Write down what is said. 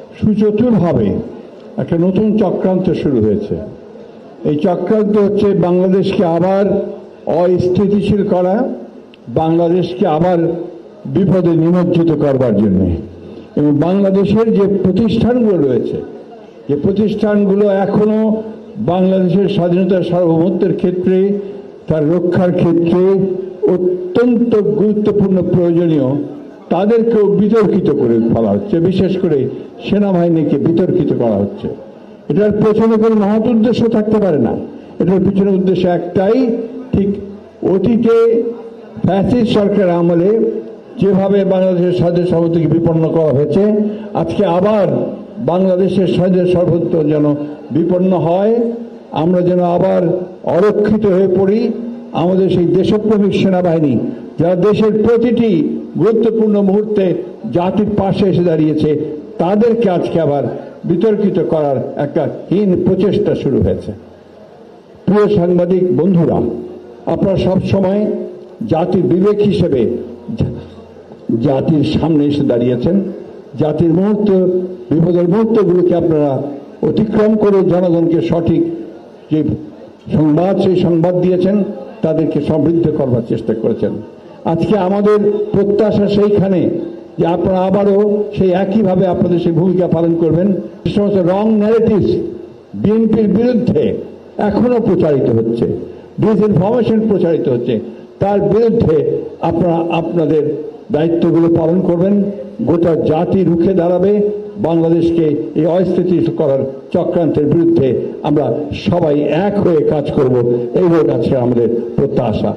সুচতুরভাবে একটা নতুন চক্রান্ত শুরু হয়েছে। এই চক্রান্ত হচ্ছে বাংলাদেশকে আবার অস্থিতিশীল করা, বাংলাদেশকে আবার বিপদে নিমজ্জিত করবার জন্য। এবং বাংলাদেশের যে প্রতিষ্ঠানগুলো রয়েছে, যে প্রতিষ্ঠানগুলো এখনো বাংলাদেশের স্বাধীনতার সার্বভৌমত্বের ক্ষেত্রে, তার রক্ষার ক্ষেত্রে অত্যন্ত গুরুত্বপূর্ণ প্রয়োজনীয়, তাদেরকেও বিতর্কিত করে ফেলা হচ্ছে। বিশেষ করে সেনাবাহিনীকে বিতর্কিত করা হচ্ছে। এটার পেছনে কোনো মহৎ উদ্দেশ্য থাকতে পারে না। এটার পিছনে উদ্দেশ্য একটাই, ঠিক অতীতে ফ্যাসিস্ট সরকার আমলে যেভাবে বাংলাদেশের স্বাধীন সার্বভৌমত্বকে বিপন্ন করা হয়েছে, আজকে আবার বাংলাদেশের স্বাধীন সার্বভৌমত্ব যেন বিপন্ন হয়, আমরা যেন আবার অরক্ষিত হয়ে পড়ি। আমাদের সেই দেশপ্রেমিক সেনাবাহিনী যারা দেশের প্রতিটি গুরুত্বপূর্ণ মুহূর্তে জাতির পাশে এসে দাঁড়িয়েছে, তাদেরকে আজকে আবার বিতর্কিত করার একটা হীন প্রচেষ্টা শুরু হয়েছে। প্রিয় সাংবাদিক বন্ধুরা, আপনারা সব সময় জাতির বিবেক হিসেবে জাতির সামনে এসে দাঁড়িয়েছেন। জাতির মুহূর্ত, বিপদের মুহূর্তগুলোকে আপনারা অতিক্রম করে জনগণকে সঠিক যে সংবাদ, সেই সংবাদ দিয়েছেন, তাদেরকে সমৃদ্ধ করবার চেষ্টা করেছেন। আজকে আমাদের প্রত্যাশা সেইখানে যে আপনারা আবারও সেই একইভাবে আপনাদের সেই ভূমিকা পালন করবেন। যে সমস্ত রং ন্যারেটিভস বিএনপির বিরুদ্ধে এখনো প্রচারিত হচ্ছে, ডিসইনফরমেশন প্রচারিত হচ্ছে, তার বিরুদ্ধে আপনারা আপনাদের দায়িত্বগুলো পালন করবেন। গোটা জাতি রুখে দাঁড়াবে। বাংলাদেশকে এই অস্থিতিশীল করার চক্রান্তের বিরুদ্ধে আমরা সবাই এক হয়ে কাজ করব, এই হলো আজকে আমাদের প্রত্যাশা।